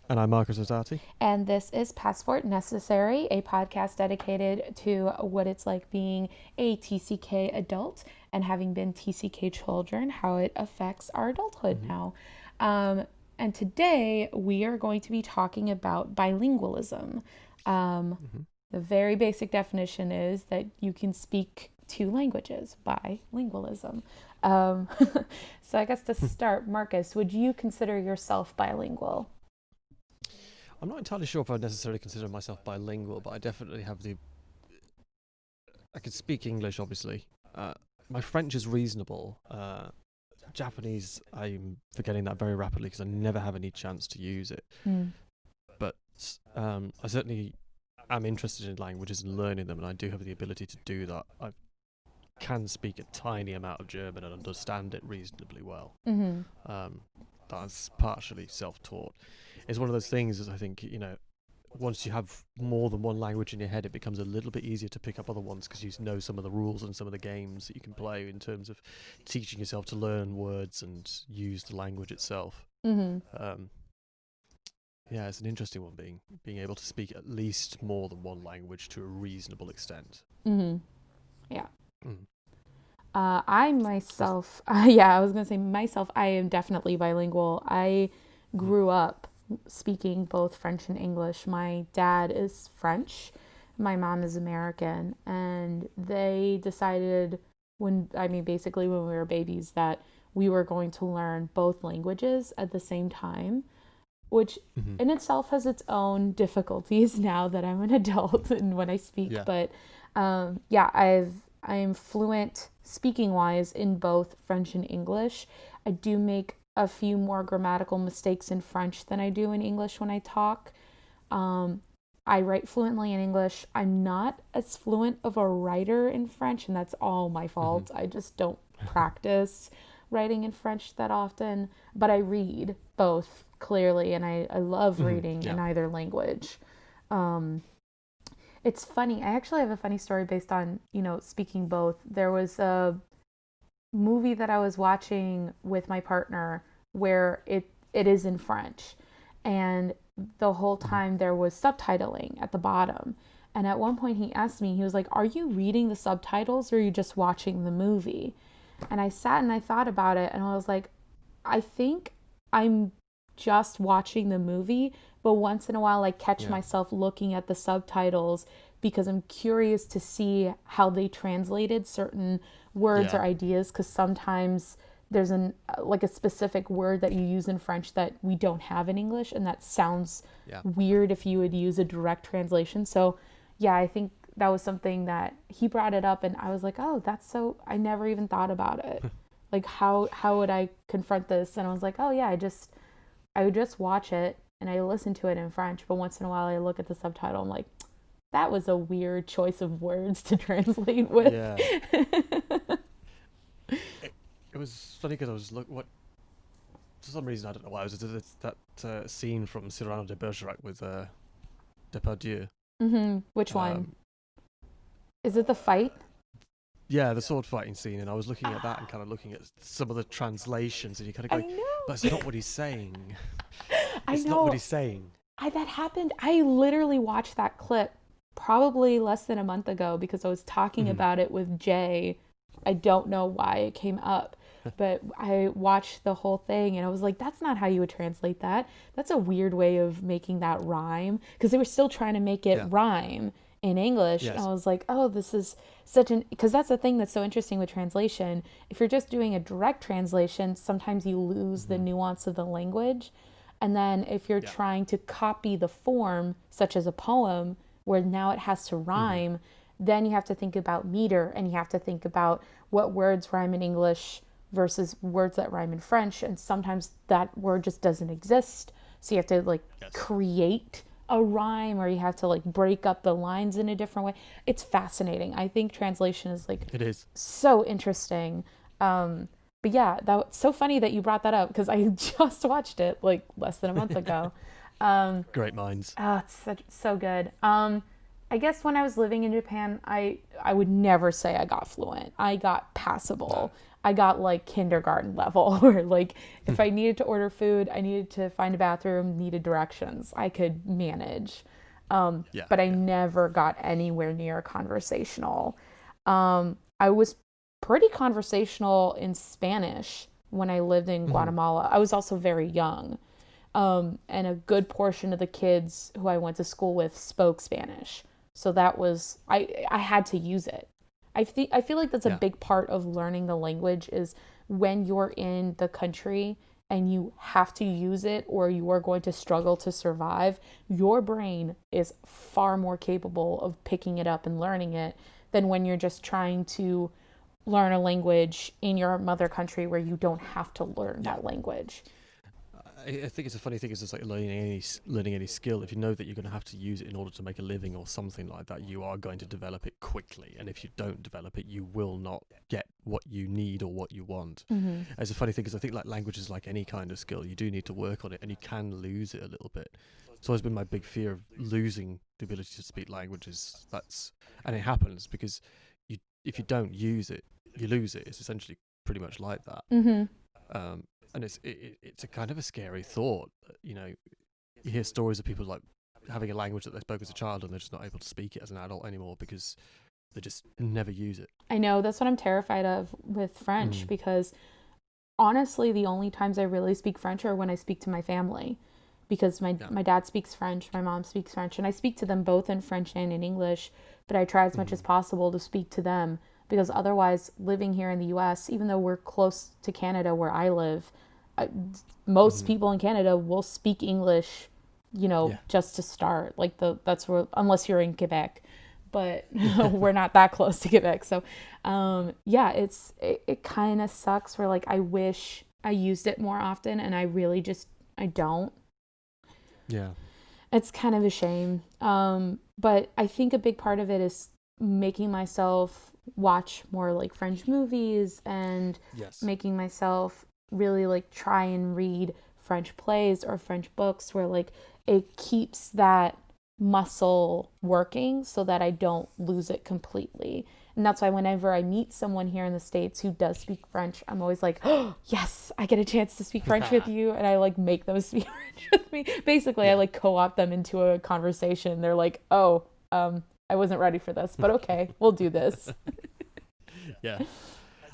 And I'm Marcus Rosati. And this is Passport Necessary, a podcast dedicated to what it's like being a TCK adult and having been TCK children, how it affects our adulthood Mm-hmm. now. And today we are going to be talking about bilingualism. Um, Mm-hmm. the very basic definition is that you can speak two languages, bilingualism. Um, so I guess to start, Marcus, would you consider yourself bilingual? I'm not entirely sure if I'd necessarily consider myself bilingual, but I definitely I can speak English, obviously. My French is reasonable. Japanese, I'm forgetting that very rapidly because I never have any chance to use it. Hmm. But I certainly am interested in languages and learning them, and I do have the ability to do that. I can speak a tiny amount of German and understand it reasonably well. Mm-hmm. That's partially self-taught. It's one of those things, as I think, once you have more than one language in your head, it becomes a little bit easier to pick up other ones because you know some of the rules and some of the games that you can play in terms of teaching yourself to learn words and use the language itself. Mm-hmm. Yeah, it's an interesting one, being able to speak at least more than one language to a reasonable extent. Mm-hmm. Yeah. Mm. I myself, yeah, I was gonna say myself, I am definitely bilingual. I Mm. grew up speaking both French and English. My dad is French, my mom is American, and they decided basically when we were babies that we were going to learn both languages at the same time, which Mm-hmm. in itself has its own difficulties now that I'm an adult and when I speak. Yeah. But yeah, I am fluent speaking wise in both French and English. I do make a few more grammatical mistakes in French than I do in English when I talk. Um, I write fluently in English. I'm not as fluent of a writer in French, and that's all my Mm-hmm. fault. I just don't practice writing in French that often, but I read both clearly, and I love Mm-hmm. reading in Yeah. either language. Um, it's funny. I actually have a funny story based on, speaking both. There was a movie that I was watching with my partner where it is in French, and the whole Mm-hmm. time there was subtitling at the bottom. And at one point he asked me, he was like, "Are you reading the subtitles or are you just watching the movie?" And I sat and I thought about it and I was like, I think I'm just watching the movie, but once in a while I catch Yeah. myself looking at the subtitles because I'm curious to see how they translated certain words Yeah. or ideas, because sometimes there's like a specific word that you use in French that we don't have in English, and that sounds Yeah. weird if you would use a direct translation. So yeah, I think that was something that he brought it up and I was like, "Oh, that's so I never even thought about it." Like how would I confront this? And I was like, "Oh yeah, I would just watch it and I listen to it in French, but once in a while I look at the subtitle. I'm like, that was a weird choice of words to translate with." Yeah. It was funny because I was what for some reason I don't know why it's that scene from Cyrano de Bergerac with Depardieu. Which one? Um, Is it the fight? yeah, the sword fighting scene, and I was looking at that and kind of looking at some of the translations, and you kind of I go, "But it's know. not what he's saying. I It's not what know. he's saying." That happened. I literally watched that clip probably less than a month ago because I was talking Mm-hmm. about it with Jay. I don't know why it came up, but I watched the whole thing and I was like, that's not how you would translate that. That's a weird way of making that rhyme, because they were still trying to make it Yeah. rhyme in English. And I Yes. was like, oh, this is such an, because that's the thing that's so interesting with translation. If you're just doing a direct translation, sometimes you lose the Mm-hmm. nuance of the language. And then if you're Yeah. trying to copy the form, such as a poem, where now it has to Mm-hmm. rhyme, then you have to think about meter and you have to think about what words rhyme in English versus words that rhyme in French. And sometimes that word just doesn't exist. So you have to like Yes. create a rhyme, or you have to like break up the lines in a different way. It's fascinating. I think translation is like It is. so interesting. But yeah, that's so funny that you brought that up because I just watched it like less than a month ago. Great minds. It's so good. I guess when I was living in Japan, I would never say I got fluent. I got No. passable. I got like kindergarten level where like if I needed to order food, I needed to find a bathroom, needed directions, I could manage. Yeah, But I yeah. never got anywhere near conversational. I was pretty conversational in Spanish when I lived in Hmm. Guatemala. I was also very young. And a good portion of the kids who I went to school with spoke Spanish. So that was I had to use it. I feel like that's a Yeah. big part of learning the language is when you're in the country and you have to use it or you are going to struggle to survive, your brain is far more capable of picking it up and learning it than when you're just trying to learn a language in your mother country where you don't have to learn Yeah. that language. I think it's a funny thing. It's just like learning any skill. If you know that you're going to have to use it in order to make a living or something like that, you are going to develop it quickly. And if you don't develop it, you will not get what you need or what you want. Mm-hmm. It's a funny thing because I think like language is like any kind of skill. You do need to work on it, and you can lose it a little bit. It's always been my big fear of losing the ability to speak languages. And it happens because if you don't use it, you lose it. It's essentially pretty much like that. Mm-hmm. Um, and it's a kind of a scary thought. You hear stories of people like having a language that they spoke as a child and they're just not able to speak it as an adult anymore because they just never use it. I know that's what I'm terrified of with French because honestly, the only times I really speak French are when I speak to my family because Yeah. my dad speaks French, my mom speaks French, and I speak to them both in French and in English, but I try as much as possible to speak to them because otherwise, living here in the US, even though we're close to Canada where I live, I, most people in Canada will speak English, Yeah. just to start. Like that's where unless you're in Quebec, but we're not that close to Quebec. So, yeah, it kind of sucks. Where like I wish I used it more often, and I really just I don't. Yeah. It's kind of a shame. But I think a big part of it is making myself watch more like French movies and Yes. making myself really like try and read French plays or French books where like it keeps that muscle working so that I don't lose it completely. And that's why whenever I meet someone here in the States who does speak French, I'm always like, oh, yes, I get a chance to speak French with you. And I like make them speak French with me. Basically, I Yeah. like co opt them into a conversation. They're like, oh, I wasn't ready for this, but okay, we'll do this. Yeah.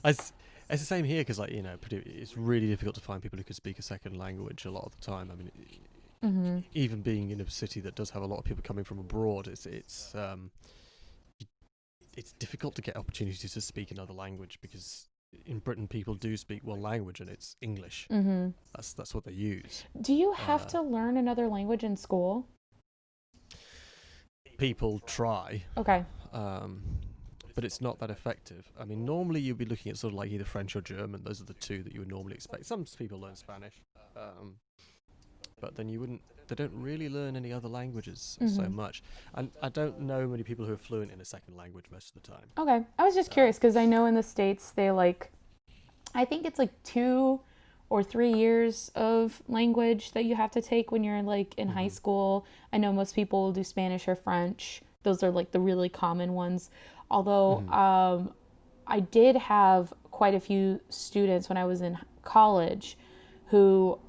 It's the same here because it's really difficult to find people who can speak a second language a lot of the time. I mean, Mm-hmm. even being in a city that does have a lot of people coming from abroad, it's difficult to get opportunities to speak another language because in Britain people do speak one language and it's English. Mm-hmm. That's what they use. Do you have Uh, to learn another language in school? People try, Okay. um, but it's not that effective. I mean, normally you'd be looking at sort of like either French or German. Those are the two that you would normally expect. Some people learn Spanish, but then you wouldn't. They don't really learn any other languages so Mm-hmm. much, and I don't know many people who are fluent in a second language most of the time. Okay. I was just Um, curious because I know in the States they like I think it's like 2 or 3 years of language that you have to take when you're like in high mhm, school. I know most people will do Spanish or French. Those are like the really common ones. Although mhm, I did have quite a few students when I was in college who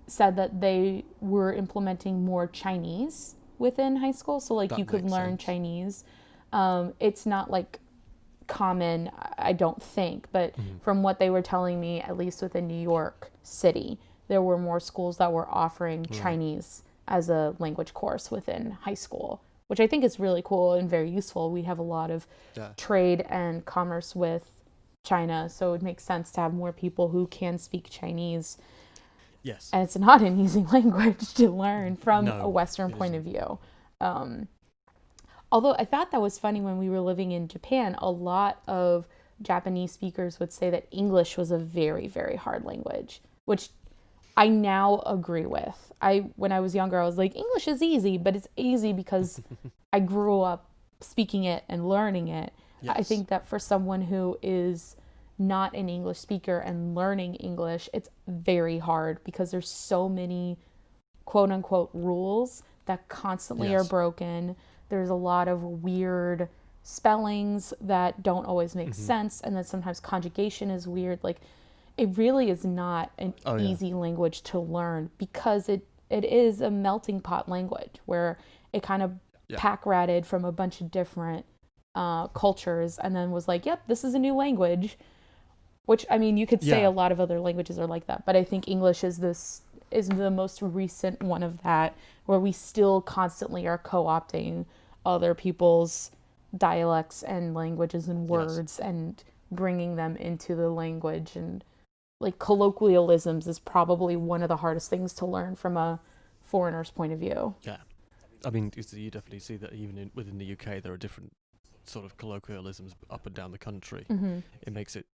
said that they were implementing more Chinese within high school. So like you that could makes learn sense. Chinese. It's not like common, I don't think, but Mhm, from what they were telling me, at least within New York City, there were more schools that were offering right. Chinese as a language course within high school, which I think is really cool and very useful. We have a lot of Yeah. trade and commerce with China, so it makes sense to have more people who can speak Chinese. Yes. And it's not an easy language to learn from a No, Western it point of isn't. view. Um, Although I thought that was funny when we were living in Japan, a lot of Japanese speakers would say that English was a very, very hard language, which I now agree with. When I was younger, I was like, English is easy, but it's easy because I grew up speaking it and learning it. I Yes. think that for someone who is not an English speaker and learning English, it's very hard because there's so many quote unquote rules that constantly are Yes. broken. There's a lot of weird spellings that don't always make Hmm. sense, and then sometimes conjugation is weird. Like, it really is not an Oh yeah. easy language to learn because it is a melting pot language where it kind of Yeah. pack ratted from a bunch of different cultures and then was like, yep, this is a new language. Which, I mean, you could say a Yeah. lot of other languages are like that, but I think English is the most recent one of that, where we still constantly are co-opting other people's dialects and languages and Yes. words and bringing them into the language. And like colloquialisms is probably one of the hardest things to learn from a foreigner's point of view. Yeah. I mean, you definitely see that even within the UK, there are different sort of colloquialisms up and down the country. Mm-hmm. It makes it.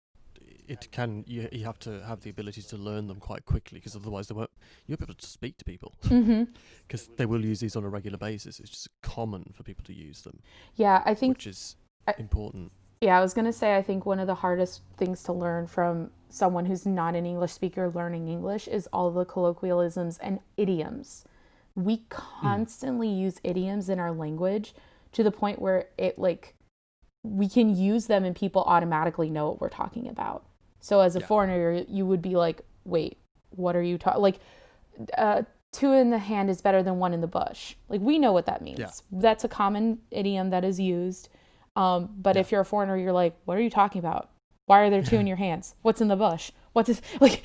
It can you have to have the ability to learn them quite quickly because otherwise they won't. You won't be able to speak to people Mm-hmm. because they will use these on a regular basis. It's just common for people to use them, Yeah, I think which is I, important. yeah, I was going to say, I think one of the hardest things to learn from someone who's not an English speaker learning English is all the colloquialisms and idioms. We Mm. constantly use idioms in our language to the point where it like we can use them and people automatically know what we're talking about. So as a Yeah. foreigner, you would be like, "Wait, what are you talking?" Like, two in the hand is better than one in the bush. Like, we know what that means. Yeah. That's a common idiom that is used. But Yeah. if you're a foreigner, you're like, what are you talking about? Why are there two in your hands? What's in the bush? What is like,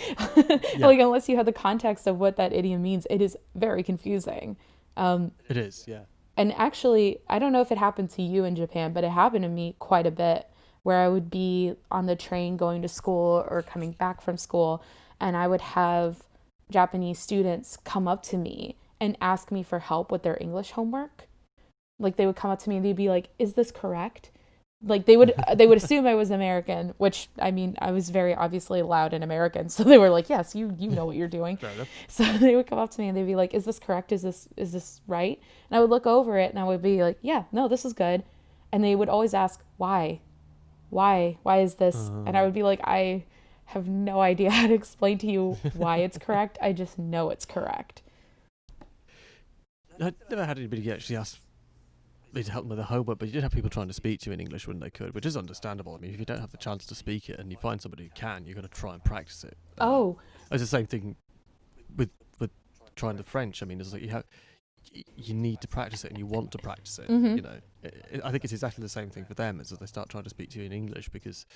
Yeah. like unless you have the context of what that idiom means, it is very confusing. It is. Yeah. And actually, I don't know if it happened to you in Japan, but it happened to me quite a bit where I would be on the train going to school or coming back from school, and I would have Japanese students come up to me and ask me for help with their English homework. Like they would come up to me and they'd be like, "Is this correct?" Like they would assume I was American, which I mean, I was very obviously loud and American, so they were like, "Yes, you know what you're doing." Fair enough. So they would come up to me and they'd be like, "Is this correct? Is this right?" And I would look over it and I would be like, "Yeah, no, this is good." And they would always ask, "Why? Why is this?" And I Uh, would be like, "I have no idea how to explain to you why it's correct. I just know it's correct." I never had anybody actually ask me to help them with their homework, but you did have people trying to speak to you in English when they could, which is understandable. I mean, if you don't have the chance to speak it and you find somebody who can, you're going to try and practice it. Oh, It's the same thing with trying the French. I mean, it's like you need to practice it and you want to practice it. mm-hmm. You know, I think it's exactly the same thing for them as if they start trying to speak to you in English because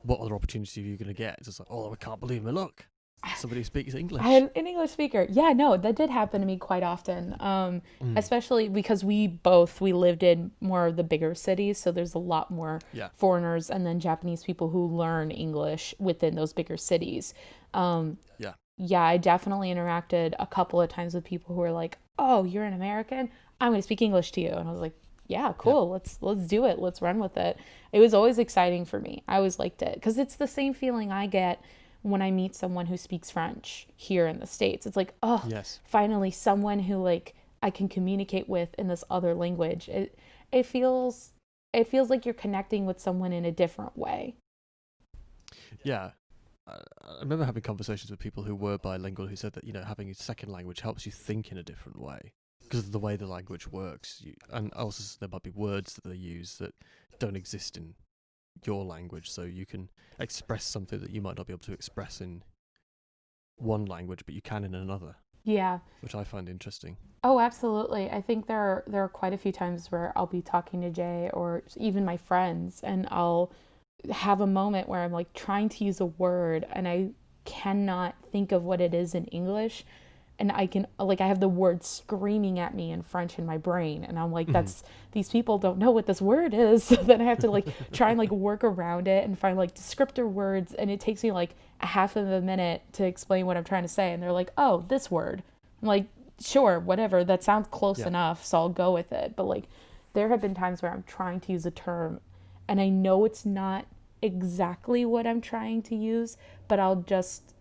what other opportunity are you going to get? It's just like, oh, I can't believe my luck. Somebody speaks English. I had an English speaker. Yeah, no, that did happen to me quite often. Mm. Especially because we lived in more of the bigger cities, so there's a lot more Yeah. foreigners and then Japanese people who learn English within those bigger cities. Yeah. Yeah, I definitely interacted a couple of times with people who were like, "Oh, you're an American? I'm going to speak English to you." And I was like, "Yeah, cool. Let's do it. Let's run with it." It was always exciting for me. I always liked it because it's the same feeling I get when I meet someone who speaks French here in the States. It's like, "Oh, Yes. finally someone who like I can communicate with in this other language." It feels like you're connecting with someone in a different way. Yeah. I remember having conversations with people who were bilingual who said that, you know, having a second language helps you think in a different way because of the way the language works. And also there might be words that they use that don't exist in your language, so you can express something that you might not be able to express in one language, but you can in another, Yeah. which I find interesting. Oh, absolutely. I think there are quite a few times where I'll be talking to Jay or even my friends, and I'll have a moment where I'm like trying to use a word and I cannot think of what it is in English. And I can, like, I have the word screaming at me in French in my brain. And I'm like, Mhm. these people don't know what this word is. So then I have to, like, try and, like, work around it and find, like, descriptor words. And it takes me, like, a half of a minute to explain what I'm trying to say. And they're like, oh, this word. I'm like, sure, whatever. That sounds close Yeah. enough. So I'll go with it. But, like, there have been times where I'm trying to use a term and I know it's not exactly what I'm trying to use, but I'll just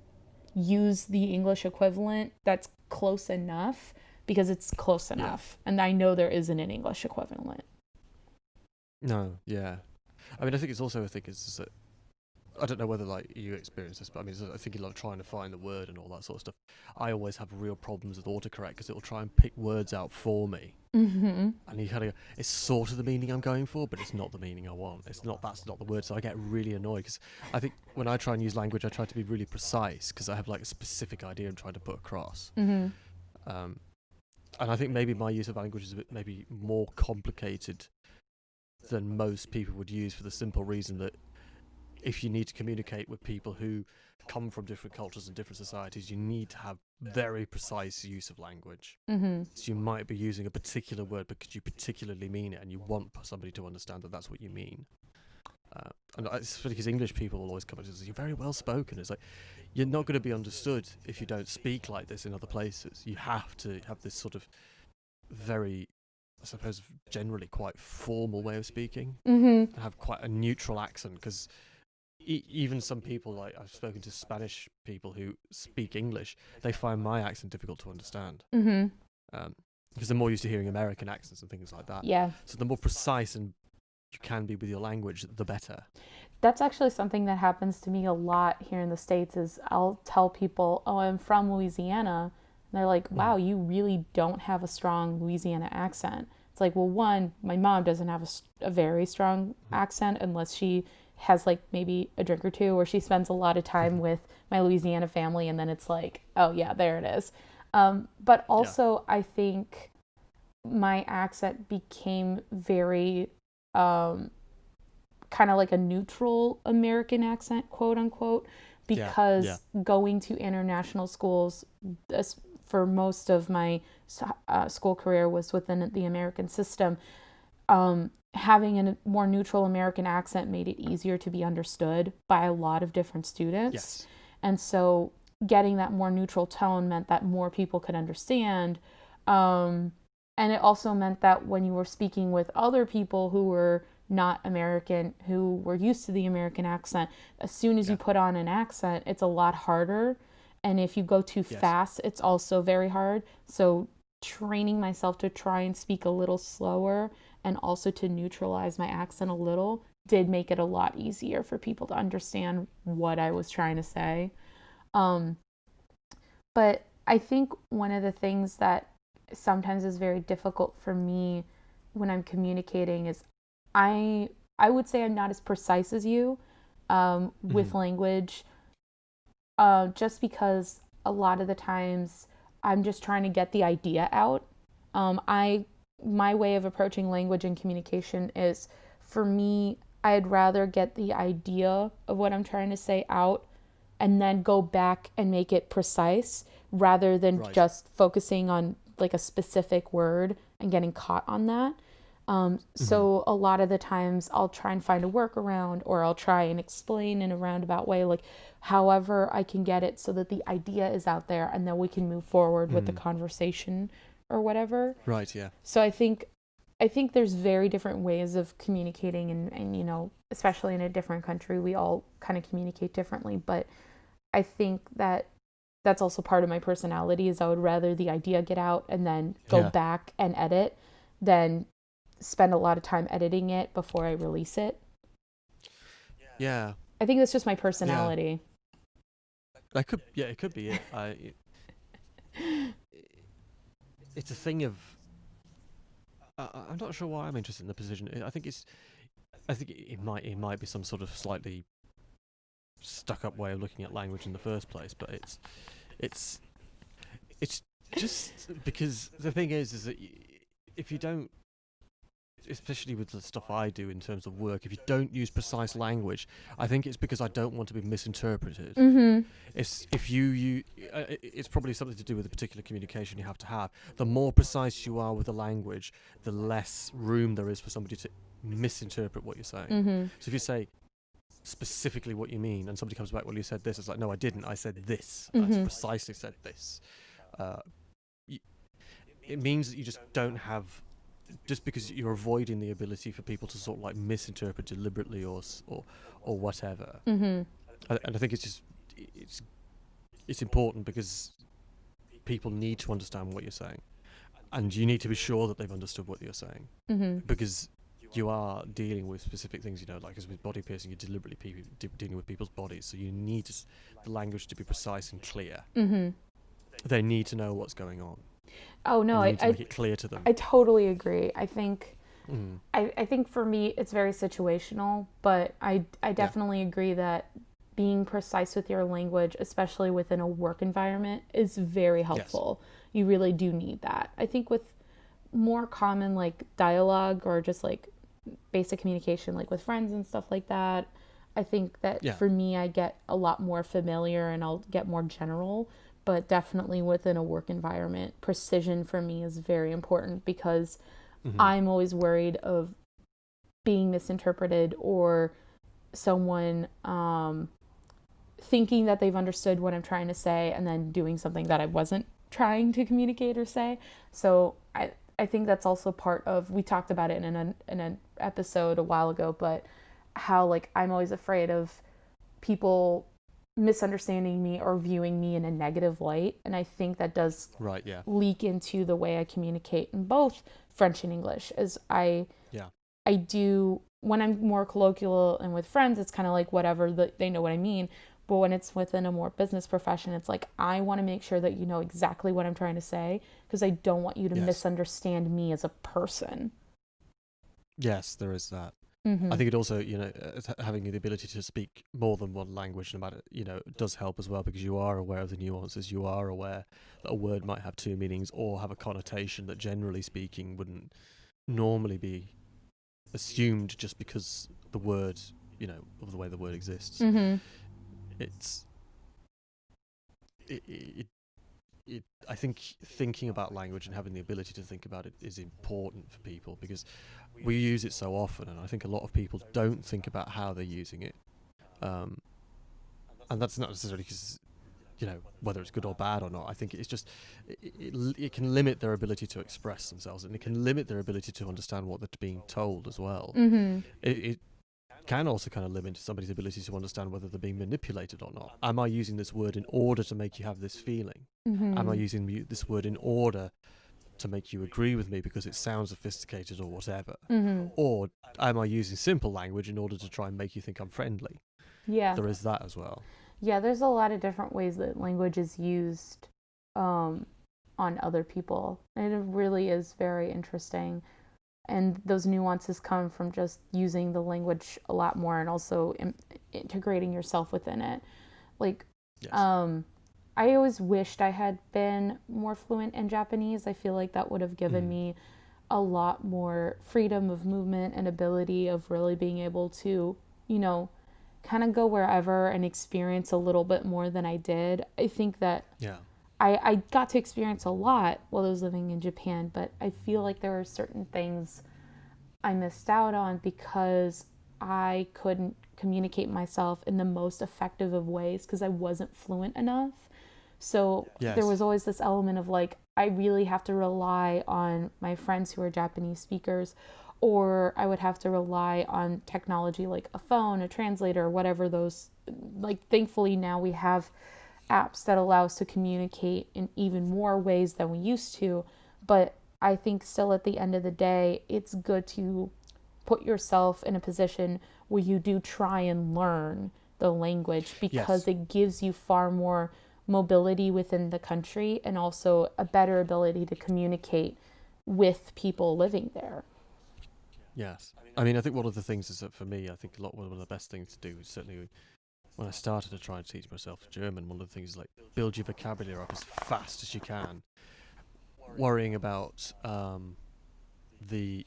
use the English equivalent that's close enough because it's close Yeah. enough. And I know there isn't an English equivalent. No, yeah. I mean, I think it's also a thing is that I don't know whether like you experience this, but I mean, I think you love trying to find the word and all that sort of stuff. I always have real problems with autocorrect because it'll try and pick words out for me Mhm. And you kind of go, it's sort of the meaning I'm going for, but it's not the meaning I want. That's not the word. So I get really annoyed because I think when I try and use language, I try to be really precise because I have like a specific idea I'm trying to put across. Mhm. Um, and I think maybe my use of language is a bit maybe more complicated than most people would use, for the simple reason that if you need to communicate with people who come from different cultures and different societies, you need to have very precise use of language. Mhm. So you might be using a particular word because you particularly mean it, and you want somebody to understand that that's what you mean. And it's funny because English people will always come up and say, "You're very well spoken." It's like, you're not going to be understood if you don't speak like this in other places. You have to have this sort of very, I suppose, generally quite formal way of speaking, Mhm. and have quite a neutral accent, because even some people, like I've spoken to Spanish people who speak English, they find my accent difficult to understand, Mhm. because they're more used to hearing American accents and things like that. Yeah. So the more precise and you can be with your language, the better. That's actually something that happens to me a lot here in the States is I'll tell people, "Oh, I'm from Louisiana." And they're like, "Wow, you really don't have a strong Louisiana accent." It's like, well, one, my mom doesn't have a very strong accent unless she has like maybe a drink or two, or she spends a lot of time with my Louisiana family, and then it's like, oh yeah, there it is. But also, I think my accent became very kind of like a neutral American accent, quote unquote, because going to international schools for most of my school career was within the American system. Having a more neutral American accent made it easier to be understood by a lot of different students. Yes. And so getting that more neutral tone meant that more people could understand. And it also meant that when you were speaking with other people who were not American, who were used to the American accent, as soon as you put on an accent, it's a lot harder. And if you go too fast, it's also very hard. So training myself to try and speak a little slower and also to neutralize my accent a little did make it a lot easier for people to understand what I was trying to say. But I think one of the things that sometimes is very difficult for me when I'm communicating is I would say I'm not as precise as you with language, just because a lot of the times I'm just trying to get the idea out. My way of approaching language and communication is, for me, I'd rather get the idea of what I'm trying to say out and then go back and make it precise rather than just focusing on like a specific word and getting caught on that. So a lot of the times I'll try and find a workaround, or I'll try and explain in a roundabout way, like however I can get it so that the idea is out there and then we can move forward with the conversation or whatever. Right, yeah. So I think there's very different ways of communicating, and you know, especially in a different country, we all kind of communicate differently. But I think that that's also part of my personality, is I would rather the idea get out and then go back and edit than spend a lot of time editing it before I release it. Yeah. I think that's just my personality. It could be it. It's a thing of, I'm not sure why I'm interested in the position. I think it might be some sort of slightly stuck up way of looking at language in the first place, but it's just because the thing is that if you don't, especially with the stuff I do in terms of work, if you don't use precise language, I think it's because I don't want to be misinterpreted. It's probably something to do with the particular communication you have to have. The more precise you are with the language, the less room there is for somebody to misinterpret what you're saying. So if you say specifically what you mean and somebody comes back, well, you said this, it's like, no, I didn't, I said this. I precisely said this. It means that you just don't have, just because you're avoiding the ability for people to sort of like misinterpret deliberately or whatever. And I think it's important because people need to understand what you're saying, and you need to be sure that they've understood what you're saying, because you are dealing with specific things, you know, like as with body piercing, you're deliberately dealing with people's bodies, so you need the language to be precise and clear. They need to know what's going on. Oh no, and you need to make it clear to them. I totally agree. I think Mm. I think for me it's very situational, but I Yeah. definitely agree that being precise with your language, especially within a work environment, is very Yes. helpful. You really do need that. I think with more common like dialogue or just like basic communication like with friends and stuff like that, I think that Yeah. for me I get a lot more familiar and I'll get more general, but definitely within a work environment, precision for me is very important because Hmm. I'm always worried of being misinterpreted or someone thinking that they've understood what I'm trying to say and then doing something that I wasn't trying to communicate or say. So I think that's also part of, we talked about it in an episode a while ago, but how like I'm always afraid of people misunderstanding me or viewing me in a negative light, and I think that does Right. Yeah. leak into the way I communicate in both French and English. As Yeah. I do when I'm more colloquial and with friends, it's kind of like whatever, they know what I mean. But when it's within a more business profession, it's like I want to make sure that you know exactly what I'm trying to say because I don't want you to Yes. misunderstand me as a person. Yes. There is that. I Mm-hmm. think it also, having the ability to speak more than one language, no matter, does help as well because you are aware of the nuances. You are aware that a word might have two meanings or have a connotation that, generally speaking, wouldn't normally be assumed just because the word, of the way the word exists. Mm-hmm. It's it, it, I think thinking about language and having the ability to think about it is important for people because we use it so often, and I think a lot of people don't think about how they're using it. Um, and that's not necessarily because whether it's good or bad or not. I think it's just it can limit their ability to express themselves, and it can limit their ability to understand what they're being told as well. Mm-hmm. It can also kind of limit somebody's ability to understand whether they're being manipulated or not. Am I using this word in order to make you have this feeling? Am I Mm-hmm. using this word in order to make you agree with me because it sounds sophisticated or whatever? Mm-hmm. Or am I using simple language in order to try and make you think I'm friendly? Yeah. There is that as well. Yeah, there's a lot of different ways that language is used um, on other people. And it really is very interesting. And those nuances come from just using the language a lot more and also integrating yourself within it. Like, Yes. um, I always wished I had been more fluent in Japanese. I feel like that would have given Mm. me a lot more freedom of movement and ability of really being able to, you know, kind of go wherever and experience a little bit more than I did. I think that Yeah. I got to experience a lot while I was living in Japan, but I feel like there were certain things I missed out on because I couldn't communicate myself in the most effective of ways because I wasn't fluent enough. So there Yes. was always this element of like, I really have to rely on my friends who are Japanese speakers, or I would have to rely on technology like a phone, a translator, whatever those, like, thankfully now we have apps that allow us to communicate in even more ways than we used to. But I think still at the end of the day, it's good to put yourself in a position where you do try and learn the language because Yes. it gives you far more mobility within the country and also a better ability to communicate with people living there. Yes. I mean, I think one of the things is that for me, I think one of the best things to do is certainly when I started to try and teach myself German, one of the things is like build your vocabulary up as fast as you can, worrying about the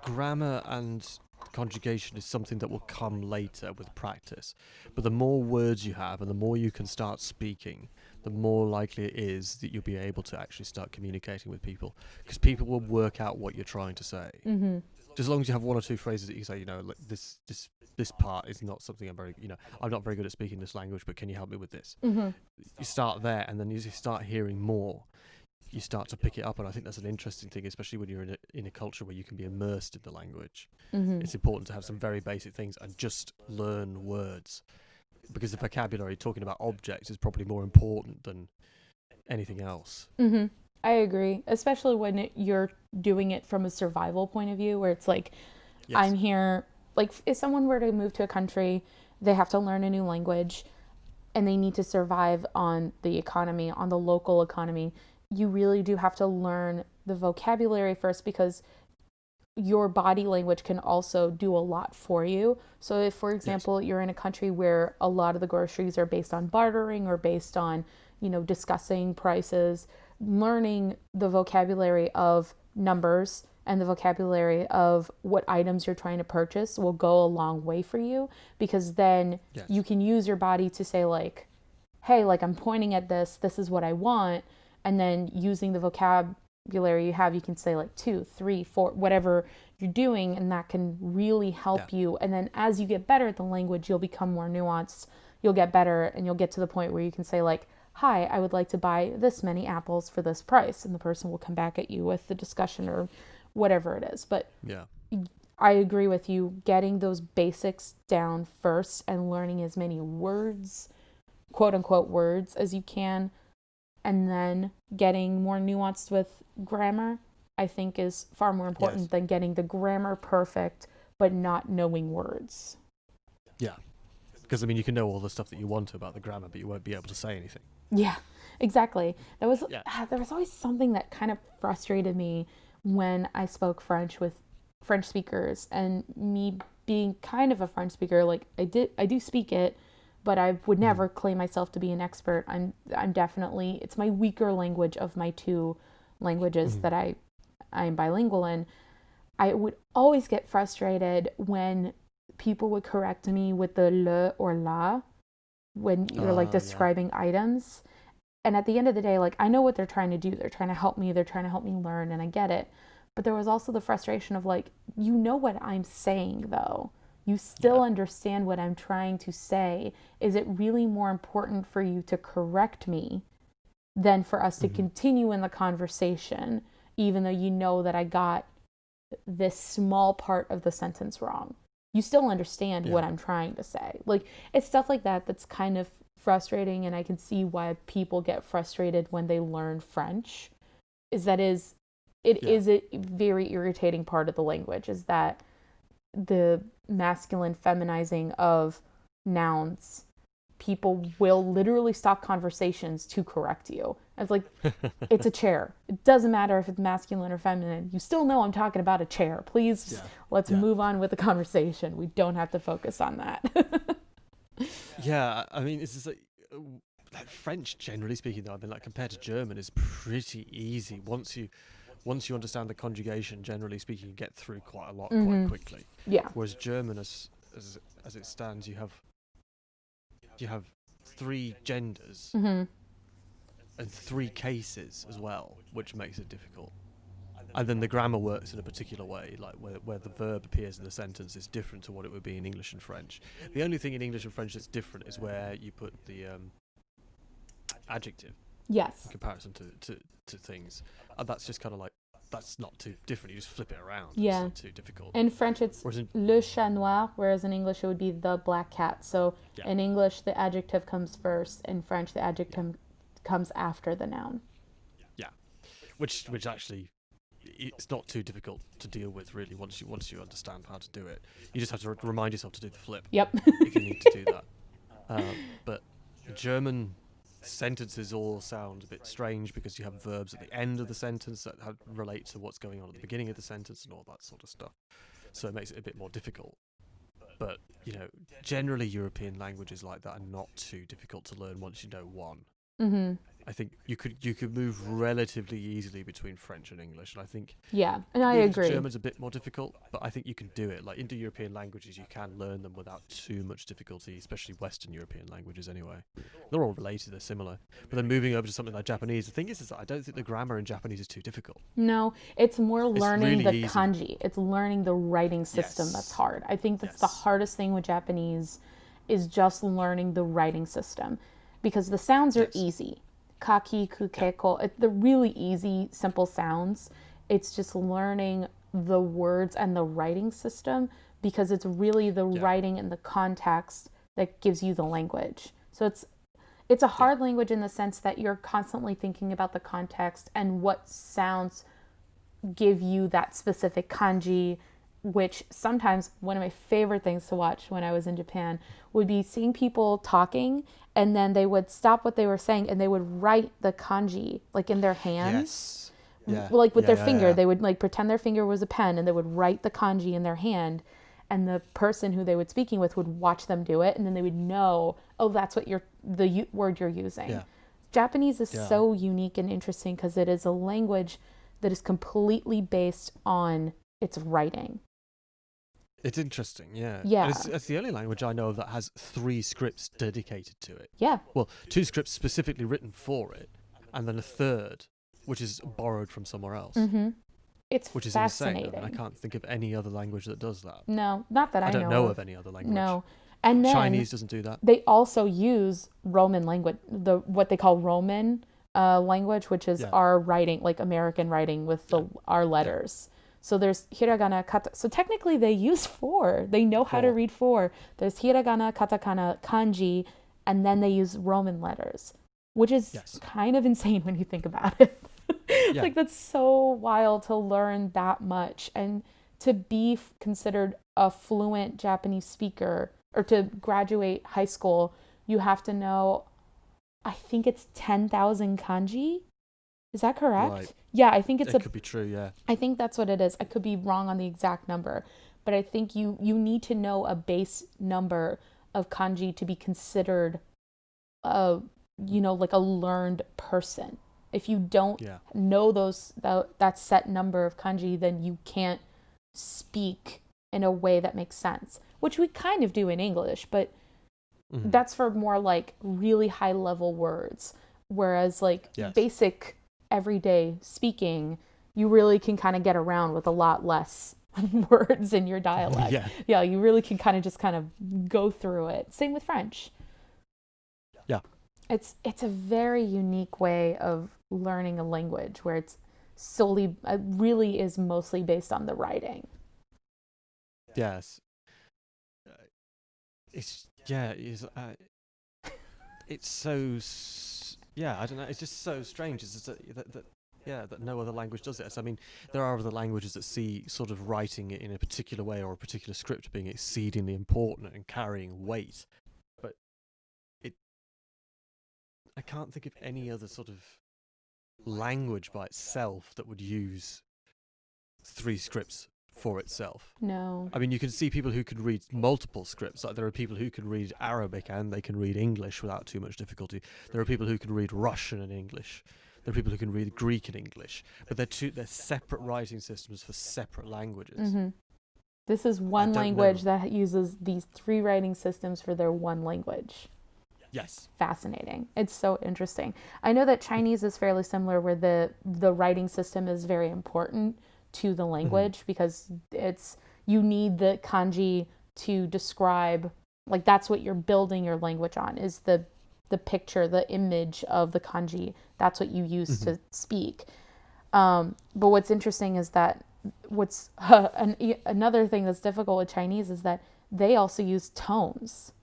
grammar and conjugation is something that will come later with practice. But the more words you have and the more you can start speaking, the more likely it is that you'll be able to actually start communicating with people because people will work out what you're trying to say. Mm-hmm. Just as long as you have one or two phrases that you say, like this part is not something I'm not very good at speaking this language, but can you help me with this? Mm-hmm. You start there, and then as you start hearing more, you start to pick it up, and I think that's an interesting thing, especially when you're in a culture where you can be immersed in the language. Mm-hmm. It's important to have some very basic things and just learn words, because the vocabulary, talking about objects, is probably more important than anything else. Mm-hmm. I agree, especially when you're doing it from a survival point of view, where it's like, Yes. I'm here. Like, if someone were to move to a country, they have to learn a new language and they need to survive on the economy, on the local economy. you really do have to learn the vocabulary first, because your body language can also do a lot for you. So if, for example, you're in a country where a lot of the groceries are based on bartering or based on, discussing prices, learning the vocabulary of numbers and the vocabulary of what items you're trying to purchase will go a long way for you, because then you can use your body to say, like, hey, like, I'm pointing at this is what I want. And then using the vocabulary you have, you can say like 2, 3, 4, whatever you're doing, and that can really help you. And then as you get better at the language, you'll become more nuanced, you'll get better, and you'll get to the point where you can say, like, hi, I would like to buy this many apples for this price, and the person will come back at you with the discussion or whatever it is. But I agree with you, getting those basics down first and learning as many words, quote unquote words, as you can, and then getting more nuanced with grammar, I think is far more important than getting the grammar perfect but not knowing words. Yeah. Because, I mean, you can know all the stuff that you want about the grammar, but you won't be able to say anything. Yeah, exactly. There was always something that kind of frustrated me when I spoke French with French speakers, and me being kind of a French speaker, like I do speak it, but I would never claim myself to be an expert. I'm definitely, it's my weaker language of my two languages that I'm bilingual in. I would always get frustrated when people would correct me with the le or la when you're like describing items. And at the end of the day, like, I know what they're trying to do. They're trying to help me. They're trying to help me learn, and I get it. But there was also the frustration of, like, you know what I'm saying, though. You still understand what I'm trying to say. Is it really more important for you to correct me than for us to continue in the conversation, even though you know that I got this small part of the sentence wrong? You still understand what I'm trying to say. Like, it's stuff like that that's kind of frustrating, and I can see why people get frustrated when they learn French. It is a very irritating part of the language, is that the masculine feminizing of nouns. People will literally stop conversations to correct you. It's like, it's a chair. It doesn't matter if it's masculine or feminine. You still know I'm talking about a chair. Please, let's move on with the conversation. We don't have to focus on that. Yeah, I mean, it's just like French, generally speaking, though, I mean, like, compared to German, is pretty easy. Once you understand the conjugation, generally speaking, you get through quite a lot quite quickly. Yeah. Whereas German, as it stands, you have 3 genders and 3 cases as well, which makes it difficult. And then the grammar works in a particular way, like where the verb appears in the sentence is different to what it would be in English and French. The only thing in English and French that's different is where you put the adjective. Yes. In comparison to things. And that's just kind of like, that's not too different. You just flip it around. Yeah. It's not too difficult. In French, it's le chat noir, whereas in English, it would be the black cat. So in English, the adjective comes first. In French, the adjective comes after the noun. Yeah. Which actually, it's not too difficult to deal with, really, once you understand how to do it. You just have to remind yourself to do the flip. Yep. If you need to do that. But German sentences all sound a bit strange because you have verbs at the end of the sentence that relate to what's going on at the beginning of the sentence and all that sort of stuff. So it makes it a bit more difficult. But, generally European languages like that are not too difficult to learn once you know one. Mm-hmm. I think you could move relatively easily between French and English, and I think and I agree. German's a bit more difficult, but I think you can do it. Like, Indo-European languages, you can learn them without too much difficulty, especially Western European languages anyway. They're all related, they're similar. But then moving over to something like Japanese, the thing is that I don't think the grammar in Japanese is too difficult. No, it's more learning really the kanji. It's learning the writing system that's hard. I think that's the hardest thing with Japanese, is just learning the writing system, because the sounds are easy. Kaki, ku, keiko, they're really easy, simple sounds. It's just learning the words and the writing system, because it's really the writing and the context that gives you the language. So it's a hard language in the sense that you're constantly thinking about the context and what sounds give you that specific kanji, which sometimes one of my favorite things to watch when I was in Japan would be seeing people talking and then they would stop what they were saying and they would write the kanji like in their hands. Yes. Yeah. Like with their Yeah, finger. yeah. They would like pretend their finger was a pen and they would write the kanji in their hand, and the person who they were speaking with would watch them do it, and then they would know, oh, that's what word you're using. Yeah. Japanese is Yeah. so unique and interesting because it is a language that is completely based on its writing. It's interesting, yeah. Yeah. And it's the only language I know of that has 3 scripts dedicated to it. Yeah. Well, 2 scripts specifically written for it, and then a third, which is borrowed from somewhere else. Mm-hmm. It's Which is fascinating. insane. I can't think of any other language that does that. No, not that I don't know know of. of any other language. No. And then Chinese doesn't do that. they also use Roman language, what they call Roman language, which is Yeah. our writing, like American writing with our letters. So there's hiragana, kata. So technically they use 4. They know how to 4. read 4. There's hiragana, katakana, kanji, and then they use Roman letters, which is Yes. kind of insane when you think about it. Yeah. Like that's so wild to learn that much and to be considered a fluent Japanese speaker, or to graduate high school, you have to know, I think it's 10,000 kanji. Is that correct? Right. Yeah, I think It could be true, yeah. I think that's what it is. I could be wrong on the exact number, but I think you need to know a base number of kanji to be considered like a learned person. If you don't Yeah. know that set number of kanji, then you can't speak in a way that makes sense, which we kind of do in English, but Mhm. that's for more like really high level words. Whereas like Yes. basic everyday speaking, you really can kind of get around with a lot less words in your dialect. Yeah. You really can kind of go through it. Same with French. Yeah. It's a very unique way of learning a language where it's solely, it really is mostly based on the writing. Yes. It's so I don't know. It's just so strange. It's just that no other language does it. So, I mean, there are other languages that see sort of writing it in a particular way or a particular script being exceedingly important and carrying weight, but I can't think of any other sort of language by itself that would use 3 scripts for itself. No. I mean, you can see people who can read multiple scripts. Like there are people who can read Arabic and they can read English without too much difficulty. There are people who can read Russian and English. There are people who can read Greek and English. But they're separate writing systems for separate languages. Mm-hmm. This is one language that uses these 3 writing systems for their one language. Yes. Fascinating. It's so interesting. I know that Chinese is fairly similar, where the writing system is very important to the language, because you need the kanji to describe, like that's what you're building your language on, is the picture, the image of the kanji. That's what you use to speak. But what's interesting is that another thing that's difficult with Chinese is that they also use tones.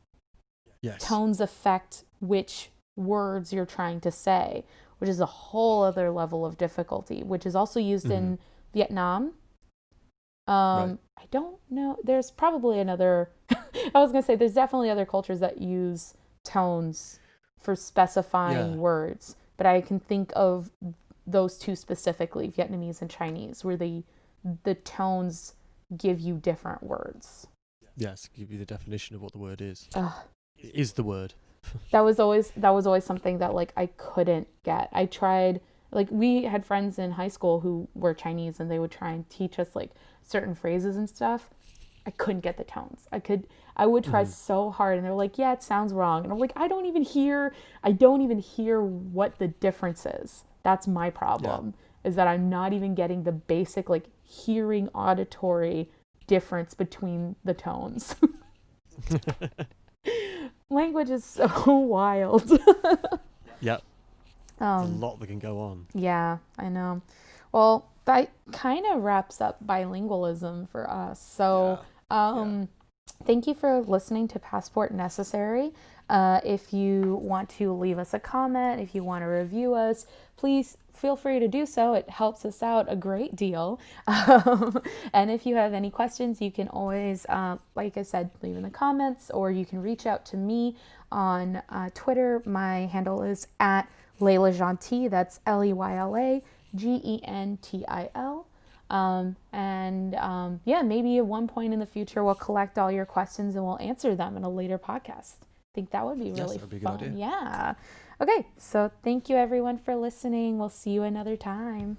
Yes. Tones affect which words you're trying to say, which is a whole other level of difficulty, which is also used in Vietnam. Right. I don't know. There's probably another. I was going to say there's definitely other cultures that use tones for specifying words, but I can think of those 2 specifically, Vietnamese and Chinese, where the tones give you different words. Yes, give you the definition of what the word is. Ugh. It is the word. That was always something that like I couldn't get. I tried, like we had friends in high school who were Chinese and they would try and teach us like certain phrases and stuff. I couldn't get the tones. I would try so hard and they're like, yeah, it sounds wrong. And I'm like, I don't even hear what the difference is. That's my problem, is that I'm not even getting the basic like hearing auditory difference between the tones. Language is so wild. Yeah. There's a lot that can go on. Yeah, I know. Well, that kind of wraps up bilingualism for us. So, thank you for listening to Passport Necessary. If you want to leave us a comment, if you want to review us, please feel free to do so. It helps us out a great deal. And if you have any questions, you can always, like I said, leave in the comments, or you can reach out to me on Twitter. My handle is at Layla Gentil. That's LeylaGentil. Yeah, maybe at one point in the future, we'll collect all your questions and we'll answer them in a later podcast. I think that would be really that'd be a good fun. idea. Yeah. Okay, so thank you everyone for listening. We'll see you another time.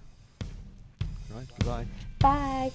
Right, goodbye. Bye.